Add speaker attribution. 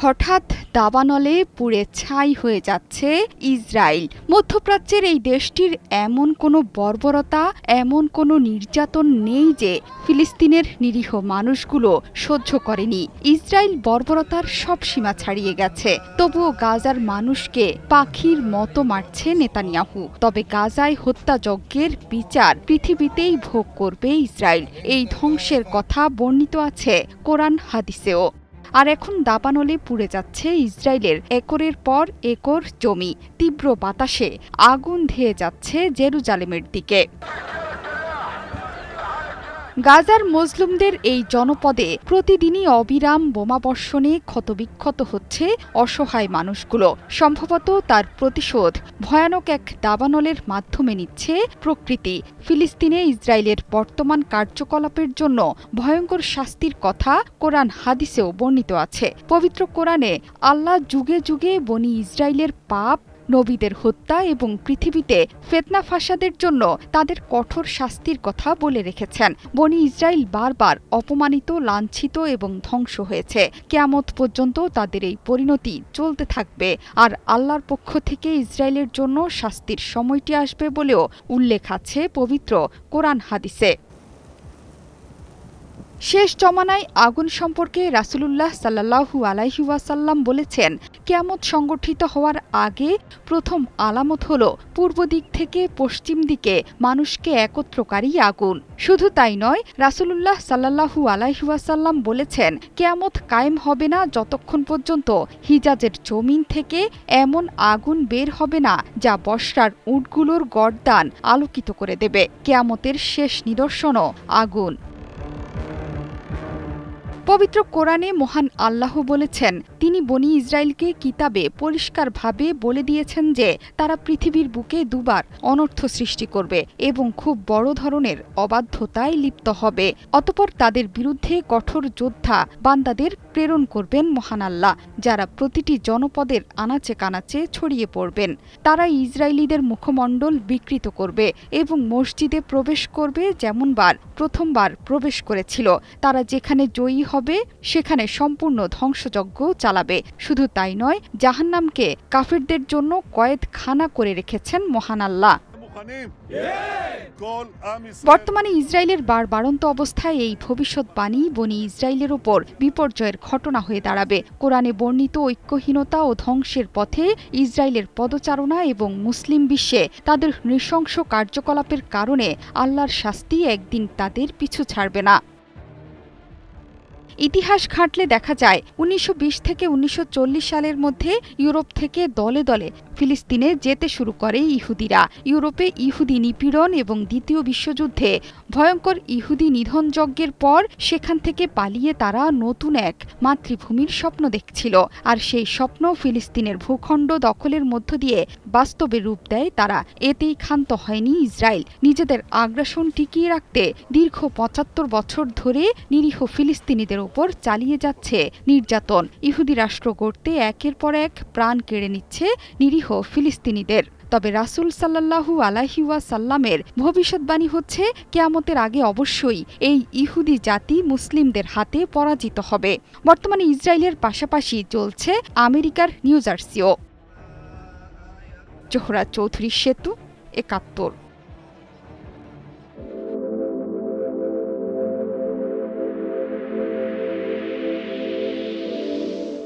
Speaker 1: হঠাৎ দাবানলে পুড়ে ছাই হয়ে যাচ্ছে ইসরায়েল। মধ্যপ্রাচ্যের এই দেশটির এমন কোনো বর্বরতা, এমন কোনো নির্যাতন নেই যে ফিলিস্তিনের নিরীহ মানুষগুলো সহ্য করেনি। ইসরায়েল বর্বরতার সব সীমা ছাড়িয়ে গেছে, তবুও গাজার মানুষকে পাখির মতো মারছে নেতানিয়াহু। তবে গাজায় হত্যাযজ্ঞের বিচার পৃথিবীতেই ভোগ করবে ইসরায়েল, এই ধ্বংসের কথা বর্ণিত আছে কোরআন হাদিসেও। আর এখন দাবানলে পুড়ে যাচ্ছে ইসরায়েলের একরের পর একর জমি। তীব্র বাতাসে আগুন ধেয়ে যাচ্ছে জেরুজালেমের দিকে। গাজার মজলুমদের এই জনপদে প্রতিদিনই অবিরাম বোমাবর্ষণে ক্ষতবিক্ষত হচ্ছে অসহায় মানুষগুলো। সম্ভবত তার প্রতিশোধ ভয়ানক এক দাবানলের মাধ্যমে নিচ্ছে প্রকৃতি। ফিলিস্তিনে ইসরায়েলের বর্তমান কার্যকলাপের জন্য ভয়ঙ্কর শাস্তির কথা কোরআন হাদিসেও বর্ণিত আছে। পবিত্র কোরআনে আল্লাহ যুগে যুগে বনি ইসরায়েলের পাপ, নবীদের হত্যা এবং পৃথিবীতে ফিতনা ফাসাদের জন্য তাদের কঠোর শাস্তির কথা বলে রেখেছেন। বনি ইসরায়েল বারবার অপমানিত, লাঞ্ছিত এবং ধ্বংস হয়েছে। কিয়ামত পর্যন্ত তাদের এই পরিণতি চলতে থাকবে, আর আল্লাহর পক্ষ থেকে ইসরায়েলের জন্য শাস্তির সময়টি আসবে বলেও উল্লেখ আছে পবিত্র কোরআন হাদিসে। শেষ জমানায় আগুন সম্পর্কে রাসূলুল্লাহ সাল্লাল্লাহু আলাইহি ওয়াসাল্লাম বলেছেন, কিয়ামত সংগঠিত হওয়ার আগে প্রথম আলামত হলো পূর্ব দিক থেকে পশ্চিম দিকে মানুষকে একত্রকারী আগুন। শুধু তাই নয়, রাসূলুল্লাহ সাল্লাল্লাহু আলাইহি ওয়াসাল্লাম বলেছেন, কিয়ামত কায়েম হবে না যতক্ষণ পর্যন্ত হিজাজের জমিন থেকে এমন আগুন বের হবে না যা বসরার উটগুলোর গর্দান আলোকিত করে দেবে। কিয়ামতের শেষ নিদর্শনও আগুন। পবিত্র কোরআনে মহান আল্লাহ বলেছেন, তিনি বনি ইসরায়েলকে কিতাবে পরিষ্কারভাবে বলে দিয়েছেন যে তারা পৃথিবীর বুকে দুবার অনর্থ সৃষ্টি করবে এবং খুব বড় ধরনের অবাধ্যতায় লিপ্ত হবে। অতঃপর তাদের বিরুদ্ধে কঠোর যোদ্ধা বান্দাদের প্রেরণ করবেন মহান আল্লাহ, যারা প্রতিটি জনপদের আনাচে কানাচে ছড়িয়ে পড়বেন। তারা ইসরায়েলিদের মুখমণ্ডল বিকৃত করবে এবং মসজিদে প্রবেশ করবে যেমনবার প্রথমবার প্রবেশ করেছিল। তারা যেখানে জয়ী হবে সেখানে সম্পূর্ণ ধ্বংসযজ্ঞ চালাবে। শুধু তাই নয়, জাহান্নামকে কাফিরদের জন্য কয়েদখানা করে রেখেছেন মহান আল্লাহ। বর্তমানে ইসরায়েলের বাড়ন্ত অবস্থায় এই ভবিষ্যৎবাণী বনি ইসরায়েলের ওপর বিপর্যয়ের ঘটনা হয়ে দাঁড়াবে। কোরআনে বর্ণিত ঐক্যহীনতা ও ধ্বংসের পথে ইসরায়েলের পদচারণা এবং মুসলিম বিশ্বে তাদের নৃশংস কার্যকলাপের কারণে আল্লাহর শাস্তি একদিন তাদের পিছু ছাড়বে না। ইতিহাস ঘাঁটলে দেখা যায় ১৯২০ থেকে ১৯৪০ সালের মধ্যে ইউরোপ থেকে দলে দলে ফিলিস্তিনে যেতে শুরু করে ইহুদিরা। ইউরোপে ইহুদি নিপীড়ন এবং দ্বিতীয় বিশ্বযুদ্ধে ভয়ঙ্কর ইহুদি নিধনযজ্ঞের পর সেখান থেকে পালিয়ে তারা নতুন এক মাতৃভূমির স্বপ্ন দেখছিল। আর সেই স্বপ্ন ফিলিস্তিনের ভূখণ্ড দখলের মধ্য দিয়ে বাস্তবে রূপ দেয় তারা। এতেই ক্ষান্ত হয়নি ইসরায়েল। নিজেদের আগ্রাসন টিকিয়ে রাখতে দীর্ঘ ৭৫ বছর ধরে নিরীহ ফিলিস্তিনিদের উপর চালিয়ে যাচ্ছে নির্যাতন। ইহুদি রাষ্ট্র গড়তে একের পর এক প্রাণ কেড়ে নিচ্ছে নিরীহ ফিলিস্তিনিদের। তবে রাসূল সাল্লাল্লাহু আলাইহি ওয়াসাল্লামের ভবিষ্যৎবাণী হচ্ছে, কিয়ামতের আগে অবশ্যই এই ইহুদি জাতি মুসলিমদের হাতে পরাজিত হবে। বর্তমানে ইসরায়েলের পাশাপাশি চলছে আমেরিকার নিউ জার্সিও। জোহরা চৌধুরী সেতু, ৭১।